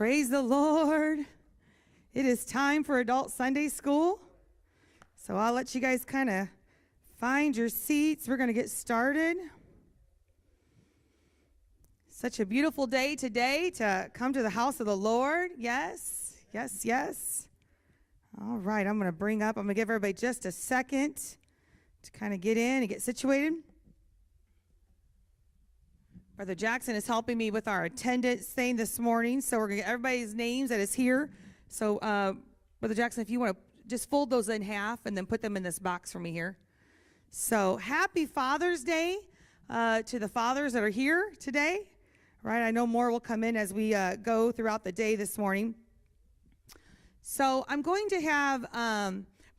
Praise the Lord. It is time for Adult Sunday School. So I'll let you guys kind of find your seats. We're going to get started. Such a beautiful day today to come to the house of the Lord. Yes, yes, yes. All right, I'm going to I'm going to give everybody just a second to kind of get in and get situated. Brother Jackson is helping me with our attendance thing this morning, so we're going to get everybody's names that is here. So, Brother Jackson, if you want to just fold those in half and then put them in this box for me here. So, happy Father's Day to the fathers that are here today. Right, I know more will come in as we go throughout the day this morning. So, I'm going to have,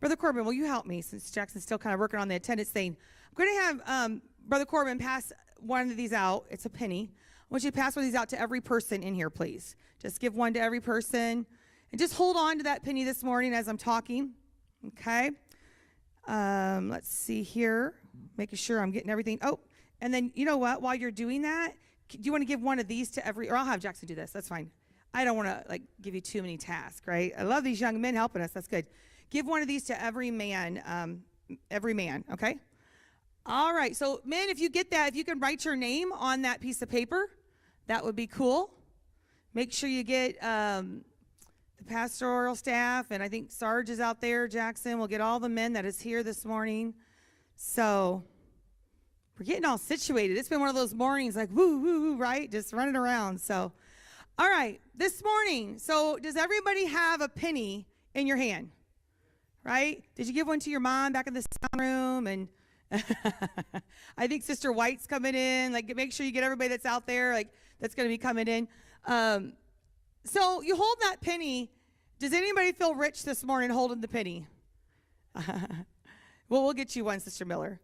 Brother Corbin, will you help me since Jackson's still kind of working on the attendance thing? I'm going to have Brother Corbin pass one of these out. It's a penny. I want you to pass one of these out to every person in here, please. Just give one to every person. And just hold on to that penny this morning as I'm talking. Okay. Let's see here. Making sure I'm getting everything. Oh, and then you know what? While you're doing that, do you want to give one of these to every, or I'll have Jackson do this. That's fine. I don't want to give you too many tasks, right? I love these young men helping us. That's good. Give one of these to every man, okay? All right, so men, if you get that, if you can write your name on that piece of paper, that would be cool. Make sure you get the pastoral staff, and I think Sarge is out there, Jackson. We'll get all the men that is here this morning. So we're getting all situated. It's been one of those mornings like, woo, woo, woo, right? Just running around. So, all right, this morning, so does everybody have a penny in your hand, right? Did you give one to your mom back in the sound room? And I think Sister White's coming in. Make sure you get everybody that's out there, that's going to be coming in. So you hold that penny. Does anybody feel rich this morning holding the penny? Well, we'll get you one, Sister Miller.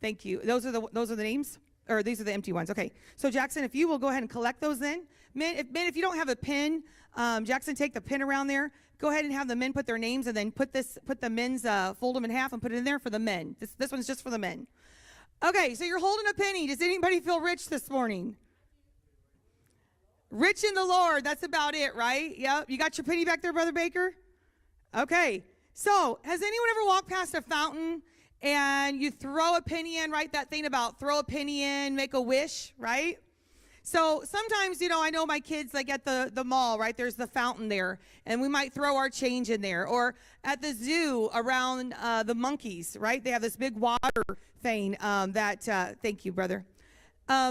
Thank you. Those are the names, or these are the empty ones. Okay. So Jackson, if you will go ahead and collect those in. Men, if you don't have a pen, Jackson, take the pen around there. Go ahead and have the men put their names, and then put the men's, fold them in half and put it in there for the men. This one's just for the men. Okay, so you're holding a penny. Does anybody feel rich this morning? Rich in the Lord. That's about it, right? Yep. You got your penny back there, Brother Baker? Okay. So has anyone ever walked past a fountain and you throw a penny in, right? That thing about throw a penny in, make a wish, right? So sometimes, I know my kids, at the mall, right? There's the fountain there, and we might throw our change in there. Or at the zoo around the monkeys, right? They have this big water thing thank you, brother.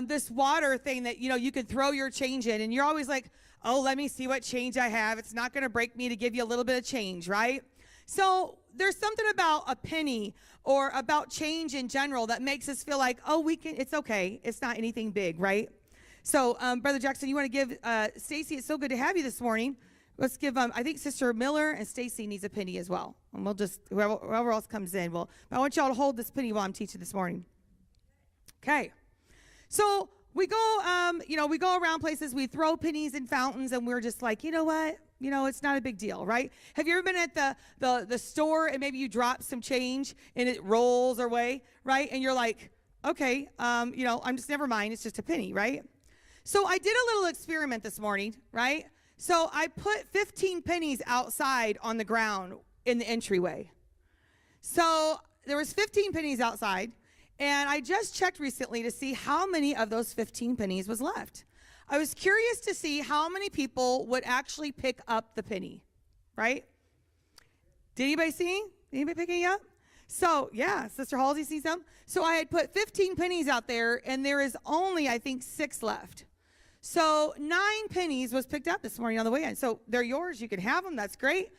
This water thing that, you could throw your change in, and you're always like, oh, let me see what change I have. It's not going to break me to give you a little bit of change, right? So there's something about a penny or about change in general that makes us feel like, oh, it's okay. It's not anything big, right? So, Brother Jackson, you want to give Stacy, it's so good to have you this morning. Let's give, I think Sister Miller and Stacy needs a penny as well. And we'll just, whoever else comes in, I want y'all to hold this penny while I'm teaching this morning. Okay. So we go, we go around places, we throw pennies in fountains, and we're just like, you know what? It's not a big deal, right? Have you ever been at the store and maybe you drop some change and it rolls away, right? And you're like, okay, I'm just, never mind. It's just a penny, right? So I did a little experiment this morning, right? So I put 15 pennies outside on the ground in the entryway. So there was 15 pennies outside, and I just checked recently to see how many of those 15 pennies was left. I was curious to see how many people would actually pick up the penny, right? Did anybody see? Anybody picking it up? So, yeah, Sister Halsey sees some. So I had put 15 pennies out there, and there is only, I think, 6 left. So 9 pennies was picked up this morning on the way in. So they're yours. You can have them. That's great.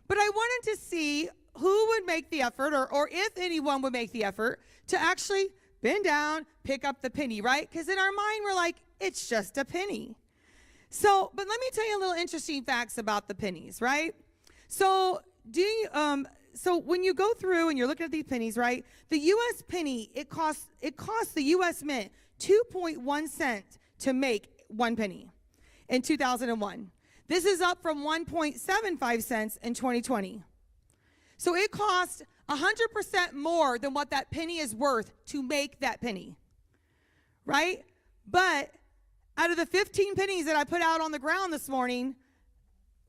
But I wanted to see who would make the effort, or if anyone would make the effort to actually bend down, pick up the penny, right? Because in our mind, we're like, it's just a penny. So, but let me tell you a little interesting facts about the pennies, right? So so when you go through and you're looking at these pennies, right? The U.S. penny, it costs the U.S. Mint 2.1 cents to make 1 penny in 2001. This is up from 1.75 cents in 2020. So it costs 100% more than what that penny is worth to make that penny, right? But out of the 15 pennies that I put out on the ground this morning,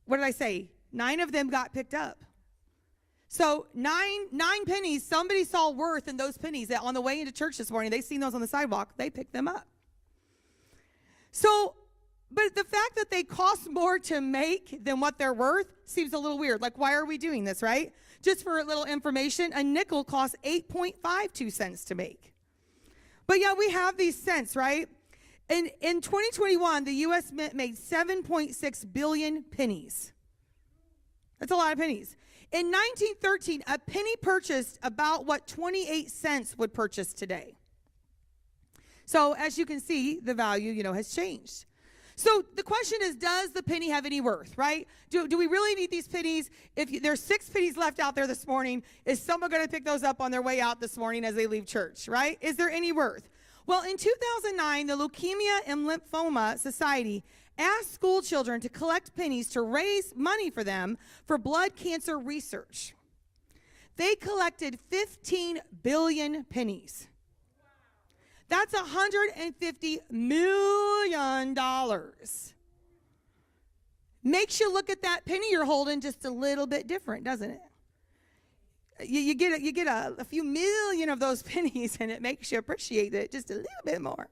what did I say? 9 of them got picked up. So nine pennies, somebody saw worth in those pennies that on the way into church this morning, they seen those on the sidewalk, they picked them up. So, but the fact that they cost more to make than what they're worth seems a little weird. Like, why are we doing this, right? Just for a little information, a nickel costs 8.52 cents to make. But yeah, we have these cents, right? In 2021, the U.S. Mint made 7.6 billion pennies. That's a lot of pennies. In 1913, a penny purchased about what 28 cents would purchase today. So as you can see, the value, has changed. So the question is, does the penny have any worth, right? Do we really need these pennies? If there's 6 pennies left out there this morning, is someone going to pick those up on their way out this morning as they leave church, right? Is there any worth? Well, in 2009, the Leukemia and Lymphoma Society asked school children to collect pennies to raise money for them for blood cancer research. They collected 15 billion pennies. That's $150 million. Makes you look at that penny you're holding just a little bit different, doesn't it? You get a few million of those pennies, and it makes you appreciate it just a little bit more.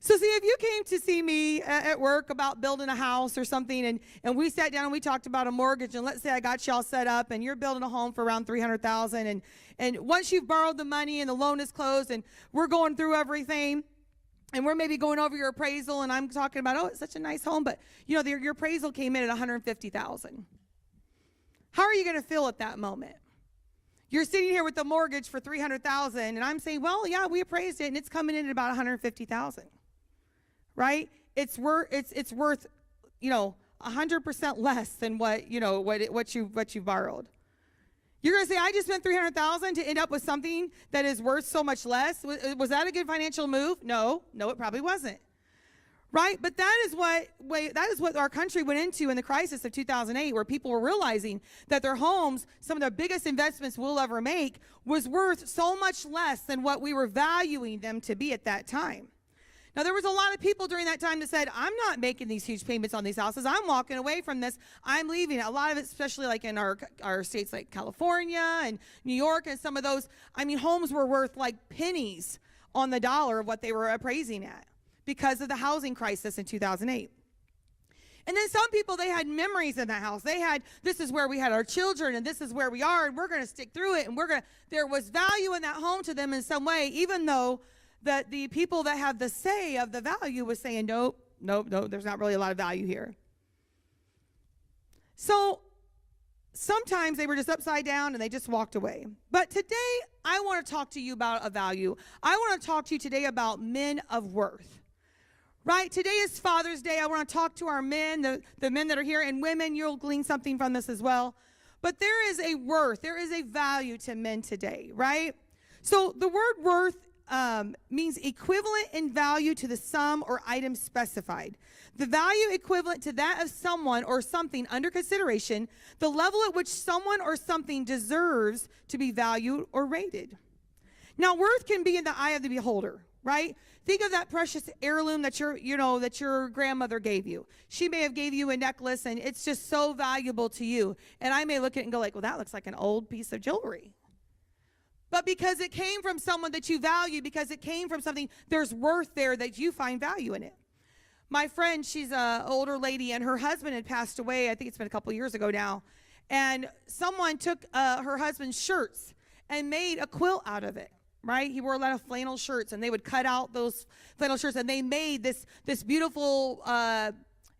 So see, if you came to see me at work about building a house or something, and we sat down and we talked about a mortgage, and let's say I got y'all set up and you're building a home for around $300,000, and once you've borrowed the money and the loan is closed and we're going through everything, and we're maybe going over your appraisal, and I'm talking about, oh, it's such a nice home, but your appraisal came in at $150,000. How are you going to feel at that moment? You're sitting here with the mortgage for $300,000, and I'm saying, well, yeah, we appraised it, and it's coming in at about $150,000. Right? It's worth 100% less than what you borrowed. You're going to say, I just spent $300,000 to end up with something that is worth so much less. Was that a good financial move? No, it probably wasn't. Right? But that is what our country went into in the crisis of 2008, where people were realizing that their homes, some of the biggest investments we'll ever make, was worth so much less than what we were valuing them to be at that time. Now, there was a lot of people during that time that said, I'm not making these huge payments on these houses. I'm walking away from this. I'm leaving. A lot of it, especially like in our states like California and New York and some of those, homes were worth like pennies on the dollar of what they were appraising at because of the housing crisis in 2008. And then some people, they had memories in that house. This is where we had our children, and this is where we are, and we're going to stick through it, and there was value in that home to them in some way, even though that the people that have the say of the value was saying, nope, there's not really a lot of value here. So sometimes they were just upside down and they just walked away. But today, I want to talk to you about a value. I want to talk to you today about men of worth. Right? Today is Father's Day. I want to talk to our men, the men that are here, and women, you'll glean something from this as well. But there is a worth, there is a value to men today, right? So the word worth means equivalent in value to the sum or item specified. The value equivalent to that of someone or something under consideration, the level at which someone or something deserves to be valued or rated. Now, worth can be in the eye of the beholder, right? Think of that precious heirloom that your grandmother gave you. She may have gave you a necklace, and it's just so valuable to you. And I may look at it and go like, well, that looks like an old piece of jewelry. But because it came from someone that you value, because it came from something, there's worth there that you find value in it. My friend, she's an older lady, and her husband had passed away. I think it's been a couple years ago now. And someone took her husband's shirts and made a quilt out of it, right? He wore a lot of flannel shirts, and they would cut out those flannel shirts, and they made this beautiful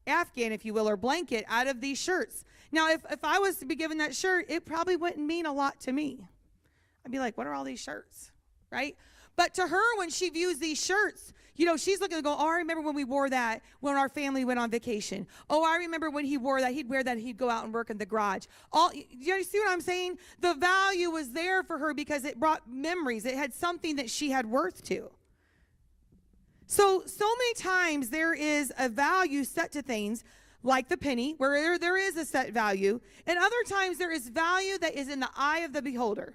Afghan, if you will, or blanket out of these shirts. Now, if I was to be given that shirt, it probably wouldn't mean a lot to me. I'd be like, what are all these shirts, right? But to her, when she views these shirts, she's looking to go, oh, I remember when we wore that when our family went on vacation. Oh, I remember when he wore that. He'd wear that and he'd go out and work in the garage. You see what I'm saying? The value was there for her because it brought memories. It had something that she had worth to. So many times there is a value set to things like the penny, where there is a set value. And other times there is value that is in the eye of the beholder.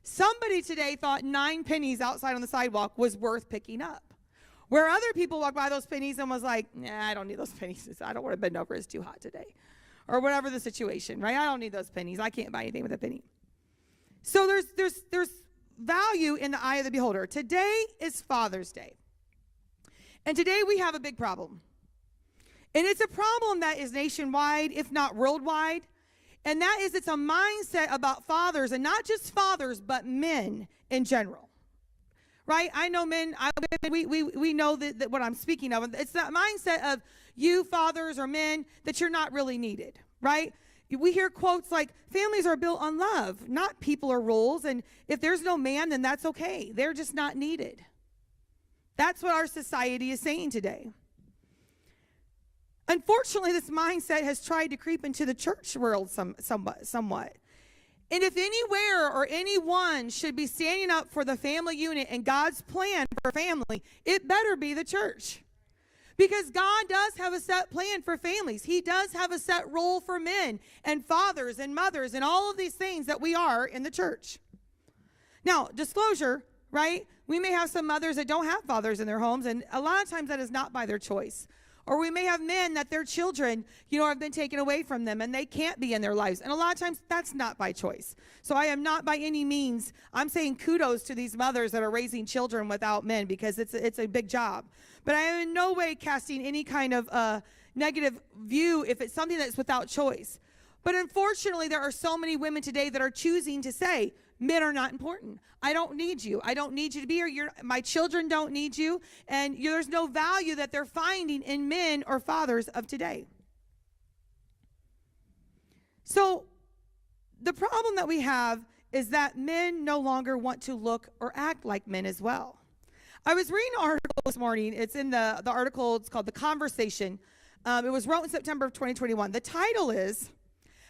Somebody today thought 9 pennies outside on the sidewalk was worth picking up. Where other people walk by those pennies and was like, nah, I don't need those pennies. I don't want to bend over. It's too hot today. Or whatever the situation, right? I don't need those pennies. I can't buy anything with a penny. So there's value in the eye of the beholder. Today is Father's Day. And today we have a big problem. And it's a problem that is nationwide, if not worldwide. And that is it's a mindset about fathers, and not just fathers, but men in general. Right? I know men, we know that what I'm speaking of. It's that mindset of you fathers or men that you're not really needed. Right? We hear quotes like, families are built on love, not people or roles. And if there's no man, then that's okay. They're just not needed. That's what our society is saying today. Unfortunately, this mindset has tried to creep into the church world somewhat. And if anywhere or anyone should be standing up for the family unit and God's plan for family, it better be the church. Because God does have a set plan for families. He does have a set role for men and fathers and mothers and all of these things that we are in the church. Now, disclosure, right? We may have some mothers that don't have fathers in their homes, and a lot of times that is not by their choice. Or we may have men that their children, have been taken away from them and they can't be in their lives. And a lot of times that's not by choice. So I am not by any means, I'm saying kudos to these mothers that are raising children without men, because it's a big job. But I am in no way casting any kind of negative view if it's something that's without choice. But unfortunately, there are so many women today that are choosing to say, men are not important. I don't need you. I don't need you to be here. My children don't need you. And there's no value that they're finding in men or fathers of today. So the problem that we have is that men no longer want to look or act like men as well. I was reading an article this morning. It's in the article. It's called The Conversation. It was wrote in September of 2021. The title is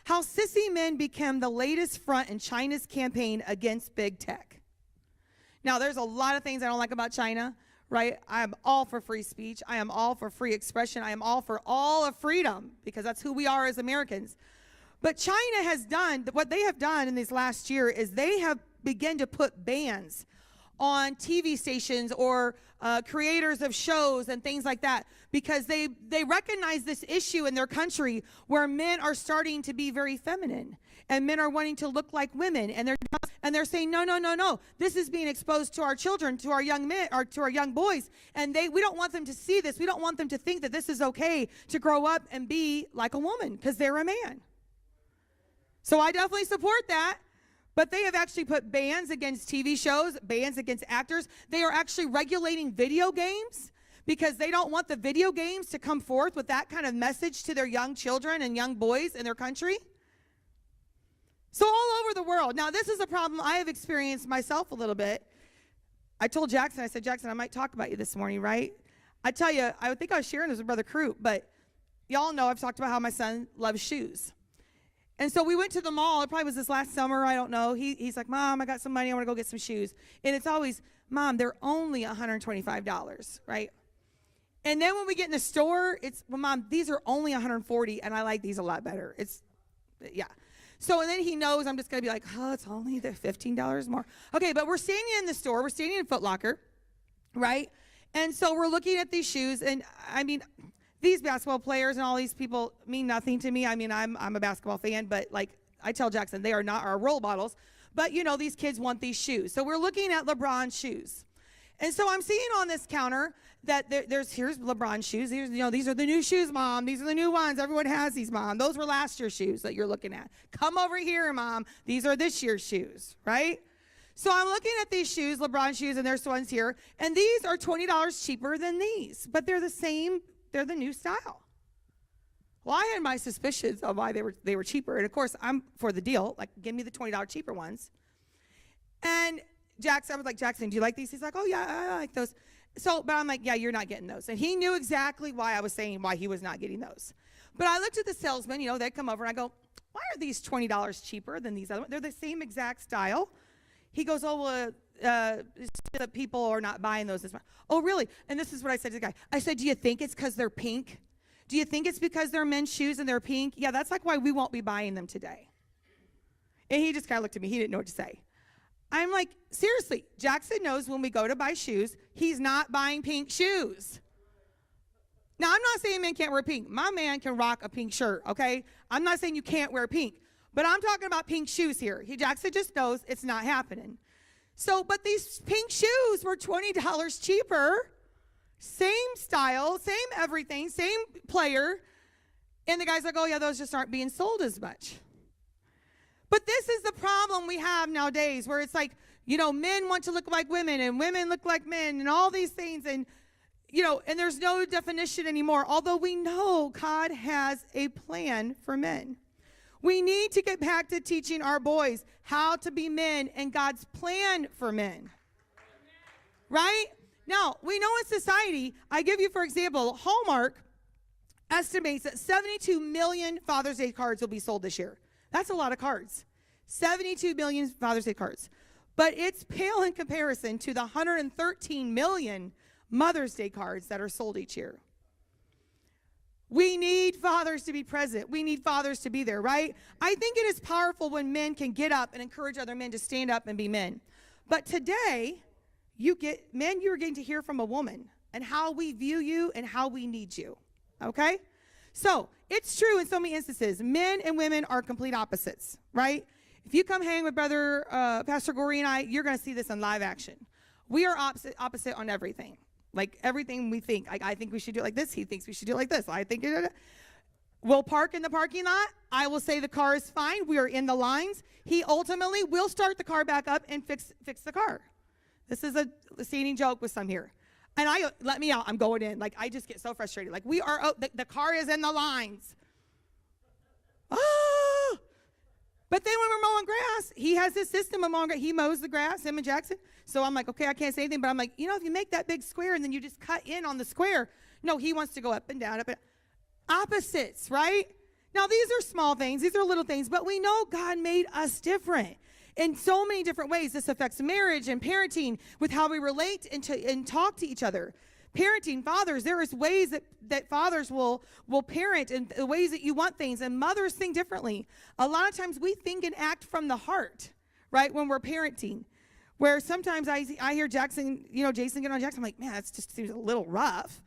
How Sissy Men Became the Latest Front in China's Campaign Against Big Tech. Now, there's a lot of things I don't like about China, right? I am all for free speech. I am all for free expression. I am all for all of freedom, because that's who we are as Americans. But China has done, what they have done in this last year is they have begun to put bans on TV stations or creators of shows and things like that, because they recognize this issue in their country where men are starting to be very feminine and men are wanting to look like women, and they're saying no, this is being exposed to our children, to our young men, or to our young boys, and we don't want them to see this. We don't want them to think that this is okay to grow up and be like a woman because they're a man. So I definitely support that. But they have actually put bans against TV shows, bans against actors. They are actually regulating video games because they don't want the video games to come forth with that kind of message to their young children and young boys in their country. So all over the world. Now, this is a problem I have experienced myself a little bit. I told Jackson, I said, Jackson, I might talk about you this morning, right? I tell you, I would think I was sharing this with Brother Croup, but y'all know I've talked about how my son loves shoes. And so we went to the mall. It probably was this last summer. I don't know. He's like, Mom, I got some money. I want to go get some shoes. And it's always, Mom, they're only $125, right? And then when we get in the store, it's, well, Mom, these are only $140, and I like these a lot better. Yeah. So, and then he knows I'm just going to be like, oh, it's only the $15 more. Okay, but we're standing in the store. We're standing in Foot Locker, right? And so we're looking at these shoes, and I mean, these basketball players and all these people mean nothing to me. I mean, I'm a basketball fan, but like I tell Jackson, they are not our role models. But, these kids want these shoes. So we're looking at LeBron's shoes. And so I'm seeing on this counter that here's LeBron's shoes. These are the new shoes, Mom. These are the new ones. Everyone has these, Mom. Those were last year's shoes that you're looking at. Come over here, Mom. These are this year's shoes, right? So I'm looking at these shoes, LeBron shoes, and there's ones here. And these are $20 cheaper than these. But they're the same. They're the new style. Well, I had my suspicions of why they were cheaper. And, of course, I'm for the deal. Like, give me the $20 cheaper ones. And I was like, Jackson, do you like these? He's like, oh, yeah, I like those. So, but I'm like, yeah, you're not getting those. And he knew exactly why I was saying why he was not getting those. But I looked at the salesman. They'd come over, and I go, why are these $20 cheaper than these other ones? They're the same exact style. He goes, oh, well, the people are not buying those this much. Oh, really? And this is what I said to the guy. I said, do you think it's because they're pink? Do you think it's because they're men's shoes and they're pink? Yeah, that's like why we won't be buying them today. And he just kind of looked at me. He didn't know what to say. I'm like, seriously, Jackson knows when we go to buy shoes, he's not buying pink shoes. Now, I'm not saying men can't wear pink. My man can rock a pink shirt, okay? I'm not saying you can't wear pink, but I'm talking about pink shoes here. Jackson just knows it's not happening. So, but these pink shoes were $20 cheaper, same style, same everything, same player, and the guy's like, oh yeah, those just aren't being sold as much. But this is the problem we have nowadays, where it's like, men want to look like women and women look like men and all these things, and and there's no definition anymore, although we know God has a plan for men. We need to get back to teaching our boys how to be men and God's plan for men. Right? Now, we know in society, I give you, for example, Hallmark estimates that 72 million Father's Day cards will be sold this year. That's a lot of cards. 72 million Father's Day cards. But it's pale in comparison to the 113 million Mother's Day cards that are sold each year. We need fathers to be present. We need fathers to be there, right? I think it is powerful when men can get up and encourage other men to stand up and be men. But today, you're getting to hear from a woman and how we view you and how we need you, okay? So, it's true in so many instances. Men and women are complete opposites, right? If you come hang with Pastor Goree and I, you're going to see this in live action. We are opposite on everything. Like everything we think. I think we should do it like this. He thinks we should do it like this. I think we'll park in the parking lot. I will say the car is fine. We are in the lines. He ultimately will start the car back up and fix the car. This is a standing joke with some here. And let me out. I'm going in. Like, I just get so frustrated. Like, the car is in the lines. Oh! But then when we're mowing grass, he has his system of mowing grass. He mows the grass, him and Jackson. So I'm like, okay, I can't say anything. But I'm like, if you make that big square and then you just cut in on the square. No, he wants to go up and down, up and down. Opposites, right? Now, these are small things. These are little things. But we know God made us different in so many different ways. This affects marriage and parenting with how we relate and talk to each other. Parenting, fathers, there is ways that fathers will parent and the ways that you want things, and mothers think differently. A lot of times we think and act from the heart, right, when we're parenting, where sometimes I hear Jason get on Jackson. I'm like, man, that just seems a little rough,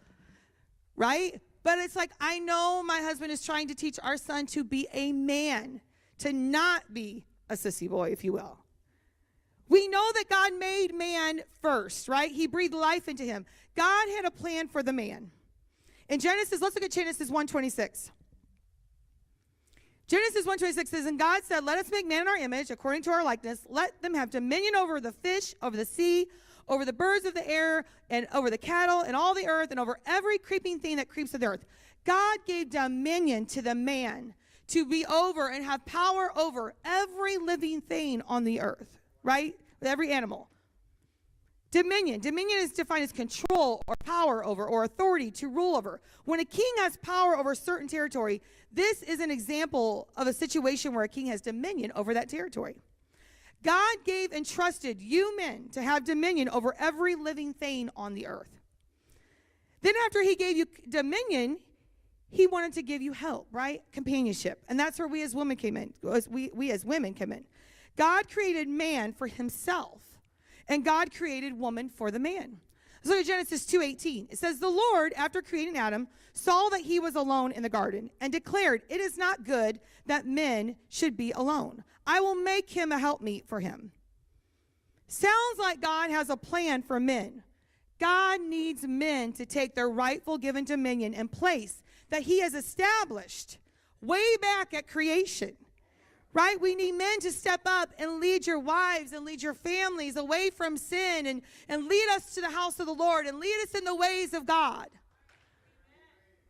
right? But it's like, I know my husband is trying to teach our son to be a man, to not be a sissy boy, if you will. We know that God made man first, right? He breathed life into him. God had a plan for the man. In Genesis, let's look at Genesis 1:26. Genesis 1:26 says, and God said, let us make man in our image, according to our likeness. Let them have dominion over the fish, over the sea, over the birds of the air, and over the cattle, and all the earth, and over every creeping thing that creeps to the earth. God gave dominion to the man to be over and have power over every living thing on the earth, right? With every animal. Dominion. Dominion is defined as control or power over or authority to rule over. When a king has power over a certain territory, this is an example of a situation where a king has dominion over that territory. God gave and trusted you men to have dominion over every living thing on the earth. Then after he gave you dominion, he wanted to give you help, right? Companionship. And that's where we as women came in. We as women came in. God created man for himself, and God created woman for the man. So in Genesis 2:18, it says, the Lord, after creating Adam, saw that he was alone in the garden and declared, it is not good that men should be alone. I will make him a helpmeet for him. Sounds like God has a plan for men. God needs men to take their rightful given dominion and place that he has established way back at creation. Right? We need men to step up and lead your wives and lead your families away from sin and lead us to the house of the Lord and lead us in the ways of God.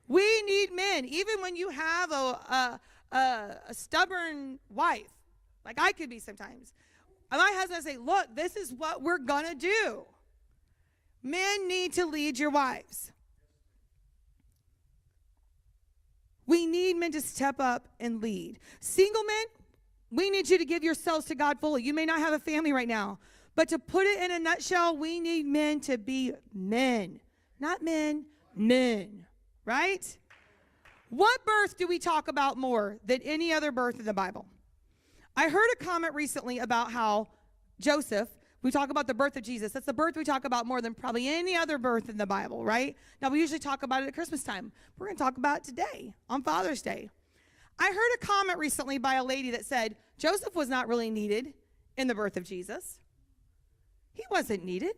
We need men. Even when you have a stubborn wife, like I could be sometimes. My husband say, look, this is what we're going to do. Men need to lead your wives. We need men to step up and lead. Single men, we need you to give yourselves to God fully. You may not have a family right now, but to put it in a nutshell, we need men to be men. Not men, men. Right? What birth do we talk about more than any other birth in the Bible? I heard a comment recently about how Joseph, we talk about the birth of Jesus. That's the birth we talk about more than probably any other birth in the Bible, right? Now, we usually talk about it at Christmas time. We're going to talk about it today on Father's Day. I heard a comment recently by a lady that said Joseph was not really needed in the birth of Jesus. He wasn't needed.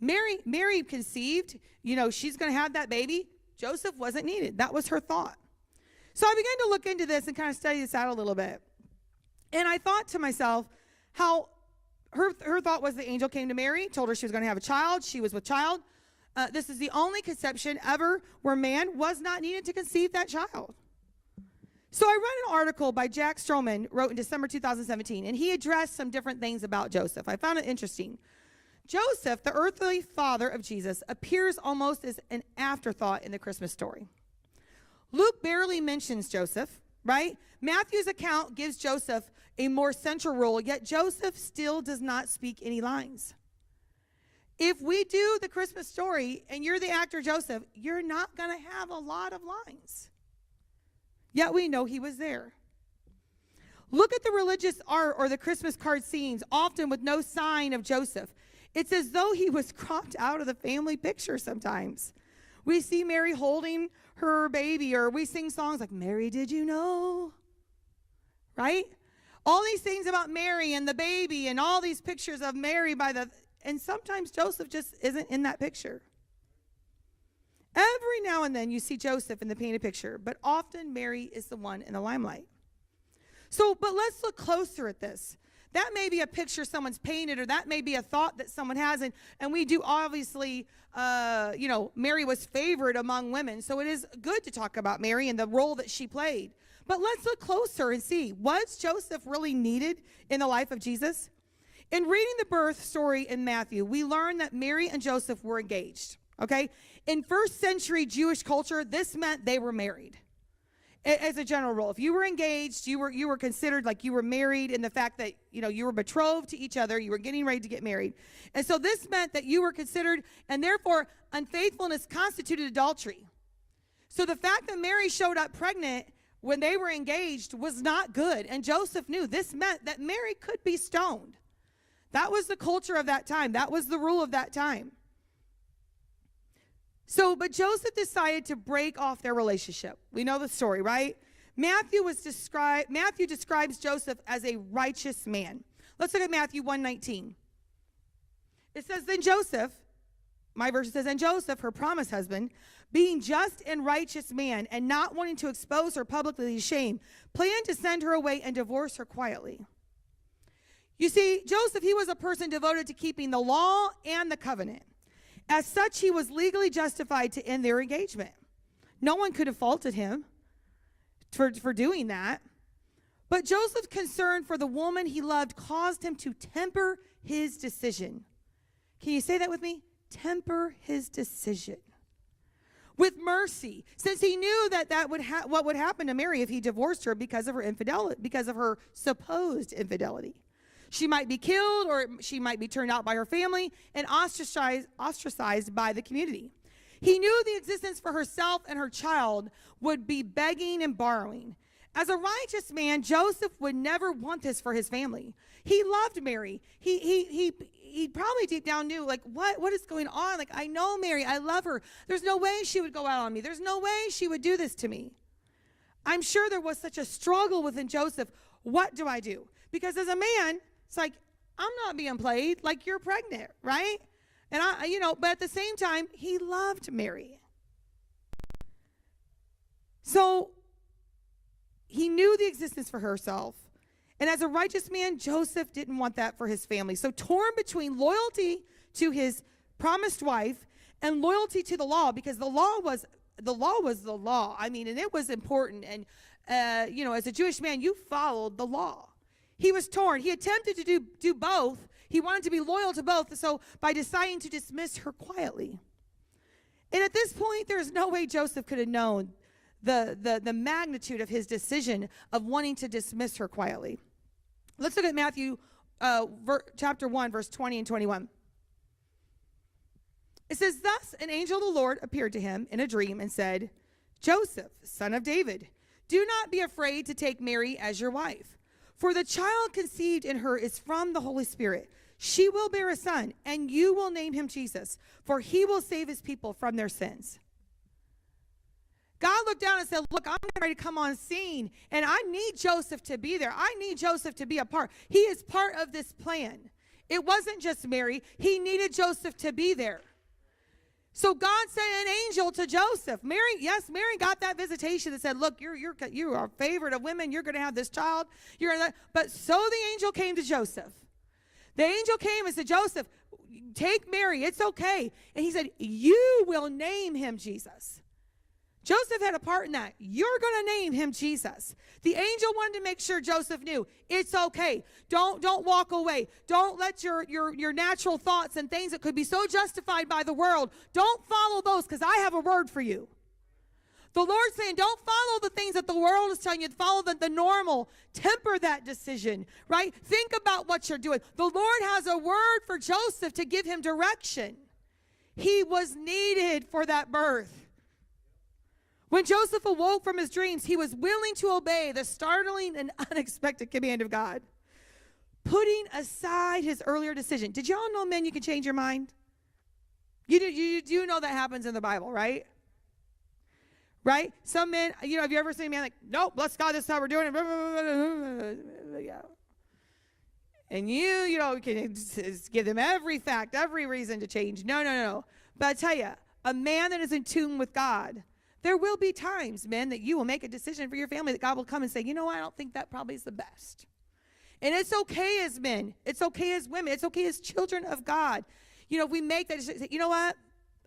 Mary conceived, she's going to have that baby. Joseph wasn't needed. That was her thought. So I began to look into this and kind of study this out a little bit. And I thought to myself how her thought was the angel came to Mary, told her she was going to have a child. She was with child. This is the only conception ever where man was not needed to conceive that child. So I read an article by Jack Stroman, wrote in December 2017, and he addressed some different things about Joseph. I found it interesting. Joseph, the earthly father of Jesus, appears almost as an afterthought in the Christmas story. Luke barely mentions Joseph, right? Matthew's account gives Joseph a more central role, yet Joseph still does not speak any lines. If we do the Christmas story and you're the actor Joseph, you're not going to have a lot of lines. Yet we know he was there. Look at the religious art or the Christmas card scenes, often with no sign of Joseph. It's as though he was cropped out of the family picture sometimes. We see Mary holding her baby, or we sing songs like, Mary, did you know? Right? All these things about Mary and the baby and all these pictures of Mary and sometimes Joseph just isn't in that picture. Every now and then you see Joseph in the painted picture, but often Mary is the one in the limelight. But let's look closer at this. That may be a picture someone's painted, or that may be a thought that someone has, and we do obviously, Mary was favored among women, so it is good to talk about Mary and the role that she played. But let's look closer and see, was Joseph really needed in the life of Jesus? In reading the birth story in Matthew, we learn that Mary and Joseph were engaged, okay? In first century Jewish culture, this meant they were married. As a general rule, if you were engaged, you were considered like you were married in the fact that, you were betrothed to each other, you were getting ready to get married. And so this meant that you were considered, and therefore unfaithfulness constituted adultery. So the fact that Mary showed up pregnant when they were engaged was not good. And Joseph knew this meant that Mary could be stoned. That was the culture of that time. That was the rule of that time. But Joseph decided to break off their relationship. We know the story, right? Matthew describes Joseph as a righteous man. Let's look at Matthew 1:19. It says, then Joseph, my verse says, and Joseph, her promised husband, being just and righteous man and not wanting to expose her publicly to shame, planned to send her away and divorce her quietly. You see, Joseph, he was a person devoted to keeping the law and the covenant. As such, he was legally justified to end their engagement. No one could have faulted him for doing that. But Joseph's concern for the woman he loved caused him to temper his decision. Can you say that with me? Temper his decision with mercy, since he knew that what would happen to Mary if he divorced her because of her infidelity, because of her supposed infidelity. She might be killed, or she might be turned out by her family and ostracized by the community. He knew the existence for herself and her child would be begging and borrowing. As a righteous man, Joseph would never want this for his family. He loved Mary. He probably deep down knew, like, what is going on? Like, I know Mary. I love her. There's no way she would go out on me. There's no way she would do this to me. I'm sure there was such a struggle within Joseph. What do I do? Because as a man, it's like, I'm not being played. Like, you're pregnant, right? And but at the same time, he loved Mary. So he knew the existence for herself. And as a righteous man, Joseph didn't want that for his family. So torn between loyalty to his promised wife and loyalty to the law, because the law was the law. I mean, and it was important. And, as a Jewish man, you followed the law. He was torn. He attempted to do both. He wanted to be loyal to both. So by deciding to dismiss her quietly. And at this point, there's no way Joseph could have known the magnitude of his decision of wanting to dismiss her quietly. Let's look at Matthew chapter 1, verse 20 and 21. It says, thus an angel of the Lord appeared to him in a dream and said, Joseph, son of David, do not be afraid to take Mary as your wife, For the child conceived in her is from the Holy Spirit. She will bear a son, and you will name him Jesus, for he will save his people from their sins. God looked down and said, look, I'm ready to come on scene, and I need Joseph to be there. I need Joseph to be a part. He is part of this plan. It wasn't just Mary. He needed Joseph to be there. So God sent an angel to Joseph. Mary got that visitation that said, look, you are a favorite of women. You're going to have this child. But so the angel came to Joseph. The angel came and said, Joseph, take Mary. It's okay. And he said, you will name him Jesus. Joseph had a part in that. You're going to name him Jesus. The angel wanted to make sure Joseph knew it's okay. Don't walk away. Don't let your natural thoughts and things that could be so justified by the world, don't follow those, because I have a word for you. The Lord's saying, don't follow the things that the world is telling you. Follow the normal. Temper that decision, right? Think about what you're doing. The Lord has a word for Joseph to give him direction. He was needed for that birth. When Joseph awoke from his dreams, he was willing to obey the startling and unexpected command of God, putting aside his earlier decision. Did y'all know, men, you can change your mind? You do know that happens in the Bible, right? Right? Some men, have you ever seen a man like, nope, bless God, this is how we're doing it. Yeah. And you can just give them every fact, every reason to change. No. But I tell you, a man that is in tune with God, there will be times, men, that you will make a decision for your family that God will come and say, I don't think that probably is the best. And it's okay as men. It's okay as women. It's okay as children of God. If we make that decision, you know what?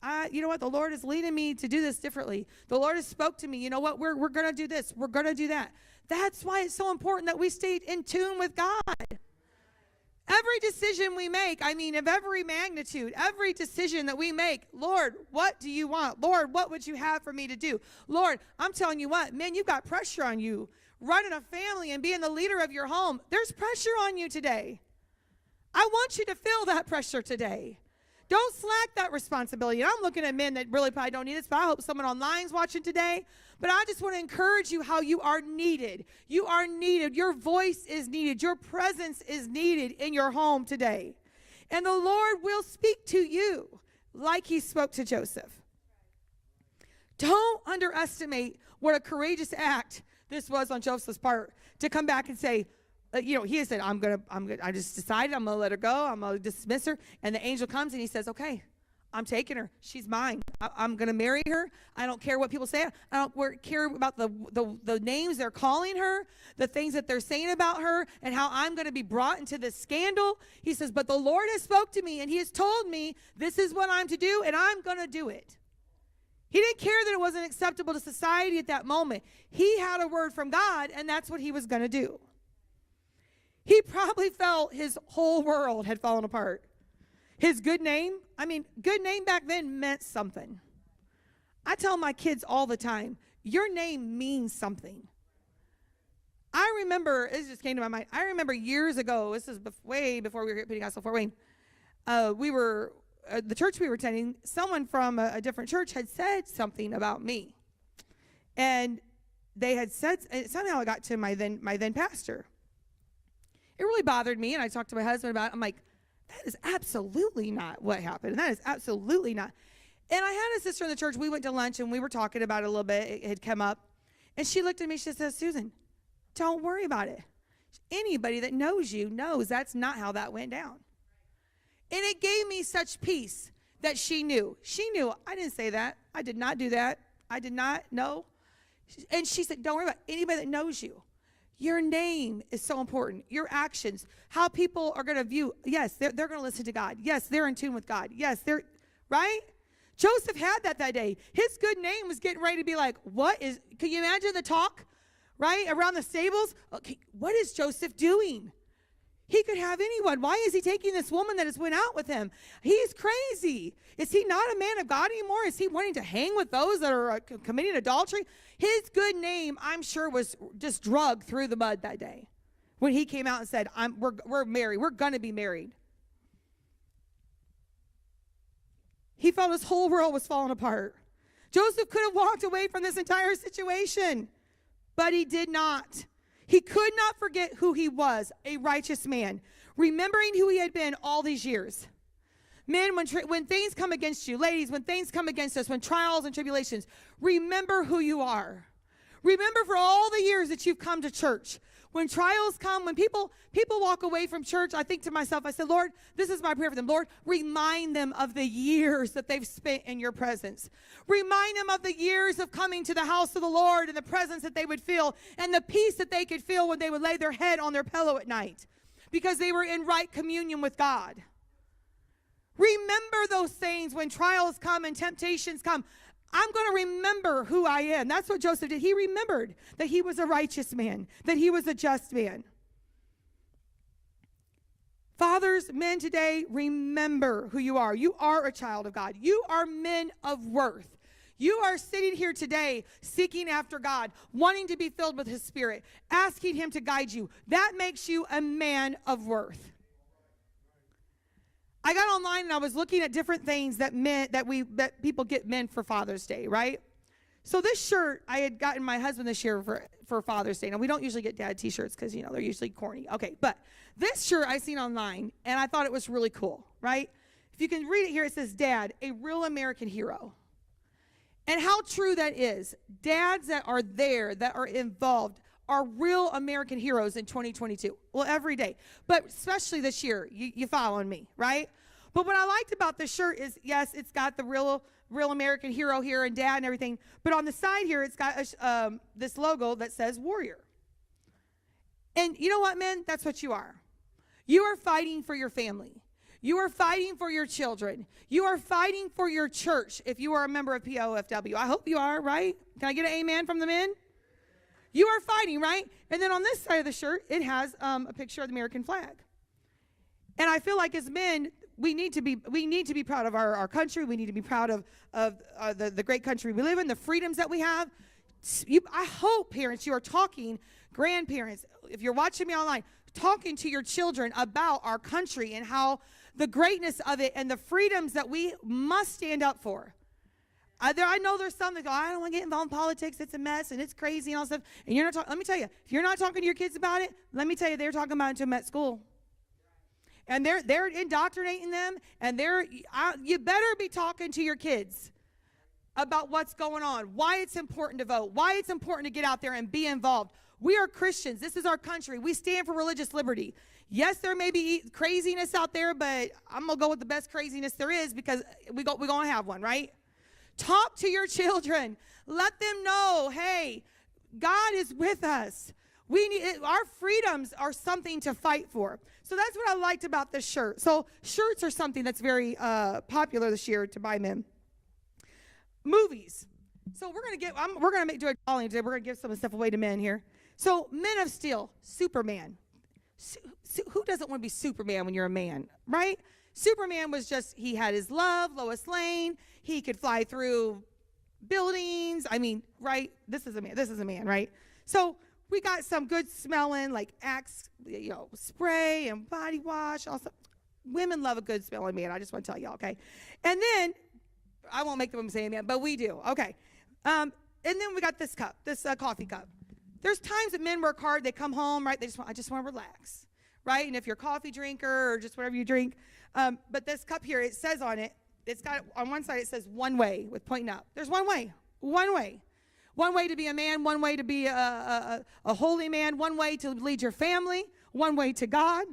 The Lord is leading me to do this differently. The Lord has spoke to me. You know what? We're going to do this. We're going to do that. That's why it's so important that we stay in tune with God. Every decision we make, of every magnitude, every decision that we make, Lord, what do you want? Lord, what would you have for me to do? Lord, I'm telling you what, man, you've got pressure on you. Running a family and being the leader of your home, there's pressure on you today. I want you to feel that pressure today. Don't slack that responsibility. And I'm looking at men that really probably don't need this, but I hope someone online is watching today. But I just want to encourage you how you are needed. You are needed. Your voice is needed. Your presence is needed in your home today. And the Lord will speak to you like he spoke to Joseph. Don't underestimate what a courageous act this was on Joseph's part to come back and say, he said, I just decided I'm going to let her go. I'm going to dismiss her. And the angel comes and he says, okay, I'm taking her. She's mine. I'm going to marry her. I don't care what people say. I don't care about the names they're calling her, the things that they're saying about her, and how I'm going to be brought into this scandal. He says, but the Lord has spoke to me, and he has told me this is what I'm to do, and I'm going to do it. He didn't care that it wasn't acceptable to society at that moment. He had a word from God, and that's what he was going to do. He probably felt his whole world had fallen apart. His good name, good name back then meant something. I tell my kids all the time, your name means something. I remember, this just came to my mind, I remember years ago, this is way before we were at Pentecostal Fort Wayne, the church we were attending, someone from a different church had said something about me. And they had said, somehow it got to my then pastor. It really bothered me, and I talked to my husband about it. I'm like, that is absolutely not what happened. That is absolutely not. And I had a sister in the church. We went to lunch, and we were talking about it a little bit. It had come up. And she looked at me. She says, Susan, don't worry about it. Anybody that knows you knows that's not how that went down. And it gave me such peace that she knew. She knew. I didn't say that. I did not do that. I did not know. And she said, don't worry about anybody that knows you. Your name is so important. Your actions, how people are going to view. Yes, they're going to listen to God. Yes, they're in tune with God. Yes, they're, right? Joseph had that day. His good name was getting ready to be like, can you imagine the talk, right, around the stables? Okay, what is Joseph doing? He could have anyone. Why is he taking this woman that has went out with him? He's crazy. Is he not a man of God anymore? Is he wanting to hang with those that are committing adultery? His good name, I'm sure, was just dragged through the mud that day when he came out and said, we're married. We're going to be married. He felt his whole world was falling apart. Joseph could have walked away from this entire situation, but he did not. He could not forget who he was, a righteous man, remembering who he had been all these years. Men, when things come against you, ladies, when things come against us, when trials and tribulations, remember who you are. Remember for all the years that you've come to church. When trials come, when people walk away from church, I think to myself, I said, Lord, this is my prayer for them. Lord, remind them of the years that they've spent in your presence. Remind them of the years of coming to the house of the Lord and the presence that they would feel and the peace that they could feel when they would lay their head on their pillow at night because they were in right communion with God. Remember those things when trials come and temptations come. I'm going to remember who I am. That's what Joseph did. He remembered that he was a righteous man, that he was a just man. Fathers, men today, remember who you are. You are a child of God. You are men of worth. You are sitting here today seeking after God, wanting to be filled with his Spirit, asking him to guide you. That makes you a man of worth. I got online and I was looking at different things that people get men for Father's Day, right? So this shirt I had gotten my husband this year for Father's Day. Now we don't usually get dad t-shirts because they're usually corny. Okay, but this shirt I seen online and I thought it was really cool, right? If you can read it here, it says, "Dad, a real American hero." And how true that is. Dads that are there, that are involved, are real American heroes in 2022. Well, every day. But especially this year. You following me, right? But what I liked about this shirt is, yes, it's got the real American hero here and dad and everything. But on the side here, it's got this logo that says warrior. And you know what, men? That's what you are. You are fighting for your family. You are fighting for your children. You are fighting for your church if you are a member of POFW. I hope you are, right? Can I get an amen from the men? You are fighting, right? And then on this side of the shirt, it has a picture of the American flag. And I feel like as men, we need to be proud of our country. We need to be proud of the great country we live in, the freedoms that we have. I hope, parents, you are talking, grandparents, if you're watching me online, talking to your children about our country and how the greatness of it and the freedoms that we must stand up for. I know there's some that go, I don't want to get involved in politics. It's a mess and it's crazy and all stuff. And you're not talking. Let me tell you, if you're not talking to your kids about it, let me tell you, they're talking about it to them at school. And they're indoctrinating them. And you better be talking to your kids about what's going on, why it's important to vote, why it's important to get out there and be involved. We are Christians. This is our country. We stand for religious liberty. Yes, there may be craziness out there, but I'm going to go with the best craziness there is because we're going to have one, right? Talk to your children. Let them know, hey, God is with us. Our freedoms are something to fight for. So that's what I liked about this shirt. So shirts are something that's very popular this year to buy men. Movies. So we're gonna do a challenge today. We're gonna give some of the stuff away to men here. So Men of Steel, Superman. Who doesn't want to be Superman when you're a man, right? Superman was he had his love, Lois Lane. He could fly through buildings. I mean, right? This is a man, right? So we got some good smelling, like Axe, spray and body wash. Also, women love a good smelling man. I just want to tell y'all, okay? And then, I won't make the women say amen, but we do, okay? And then we got this cup, this coffee cup. There's times that men work hard. They come home, right? I just want to relax, right? And if you're a coffee drinker or just whatever you drink, but this cup here, it says on it, it's got on one side it says one way with pointing up. There's one way. One way to be a man, one way to be a holy man, one way to lead your family, one way to God.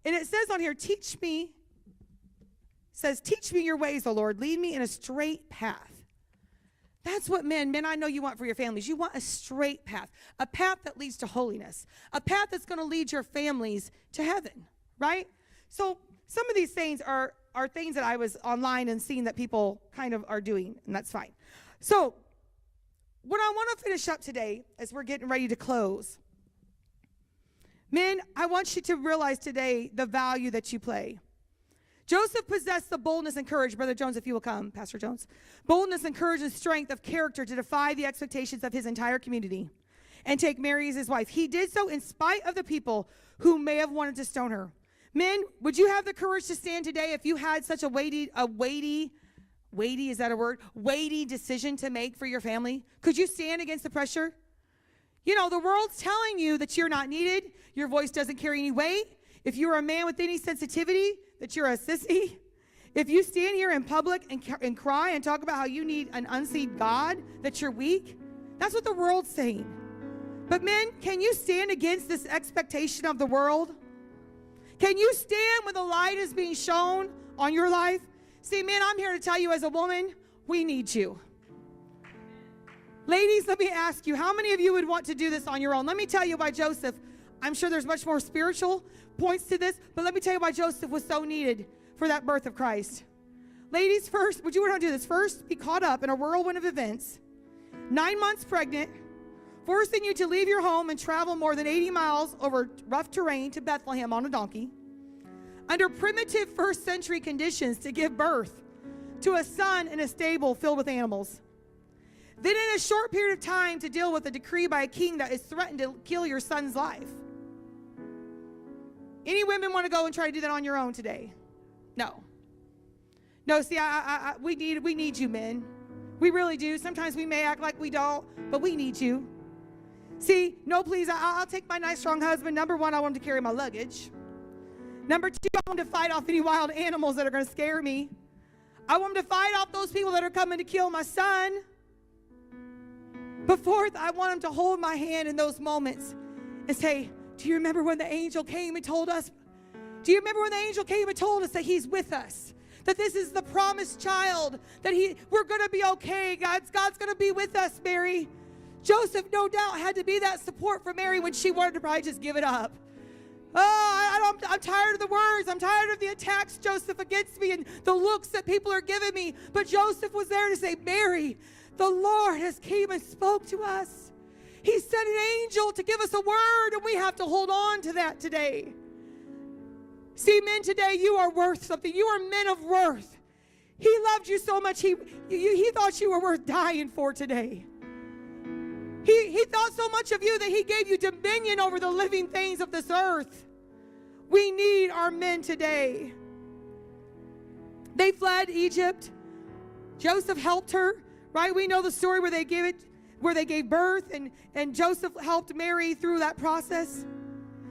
And it says on here, teach me your ways, O Lord. Lead me in a straight path. That's what men, I know you want for your families. You want a straight path, a path that leads to holiness, a path that's going to lead your families to heaven, right? So some of these things are things that I was online and seeing that people kind of are doing, and that's fine. So what I want to finish up today as we're getting ready to close. Men, I want you to realize today the value that you play. Joseph possessed the boldness and courage, Brother Jones, if you will come, Pastor Jones, boldness and courage and strength of character to defy the expectations of his entire community and take Mary as his wife. He did so in spite of the people who may have wanted to stone her. Men, would you have the courage to stand today if you had such a weighty, is that a word? Weighty decision to make for your family? Could you stand against the pressure? You know, the world's telling you that you're not needed. Your voice doesn't carry any weight. If you're a man with any sensitivity, that you're a sissy. If you stand here in public and cry and talk about how you need an unseen God, that you're weak, that's what the world's saying. But men, can you stand against this expectation of the world? Can you stand when the light is being shown on your life? See, men, I'm here to tell you as a woman, we need you. Ladies, let me ask you, how many of you would want to do this on your own? Let me tell you why Joseph, I'm sure there's much more spiritual points to this, but let me tell you why Joseph was so needed for that birth of Christ. Ladies, first, would you want to do this? First, be caught up in a whirlwind of events, 9 months pregnant, forcing you to leave your home and travel more than 80 miles over rough terrain to Bethlehem on a donkey, under primitive first century conditions to give birth to a son in a stable filled with animals. Then in a short period of time to deal with a decree by a king that is threatened to kill your son's life. Any women want to go and try to do that on your own today? No. No, see, we need you, men. We really do. Sometimes we may act like we don't, but we need you. See, no, please, I'll take my nice, strong husband. Number one, I want him to carry my luggage. Number two, I want him to fight off any wild animals that are going to scare me. I want him to fight off those people that are coming to kill my son. But fourth, I want him to hold my hand in those moments and say, do you remember when the angel came and told us? Do you remember when the angel came and told us that he's with us? That this is the promised child, that we're going to be okay. God's going to be with us, Mary. Joseph, no doubt, had to be that support for Mary when she wanted to probably just give it up. Oh, I'm tired of the words. I'm tired of the attacks, Joseph, against me and the looks that people are giving me. But Joseph was there to say, Mary, the Lord has came and spoke to us. He sent an angel to give us a word, and we have to hold on to that today. See, men, today, you are worth something. You are men of worth. He loved you so much, he thought you were worth dying for today. He thought so much of you that he gave you dominion over the living things of this earth. We need our men today. They fled Egypt. Joseph helped her, right? We know the story where they gave birth, and Joseph helped Mary through that process.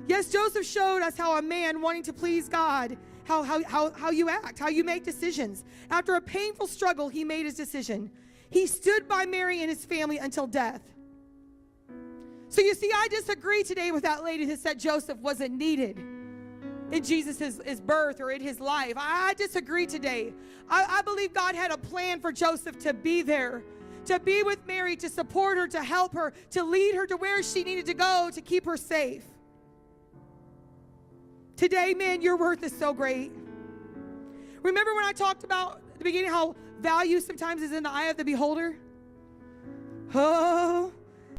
Yes, Joseph showed us how a man wanting to please God, how you act, how you make decisions. After a painful struggle, he made his decision. He stood by Mary and his family until death. So you see, I disagree today with that lady who said Joseph wasn't needed in Jesus' birth or in his life. I disagree today. I believe God had a plan for Joseph to be there, to be with Mary, to support her, to help her, to lead her to where she needed to go, to keep her safe. Today, man, your worth is so great. Remember when I talked about at the beginning how value sometimes is in the eye of the beholder? Oh,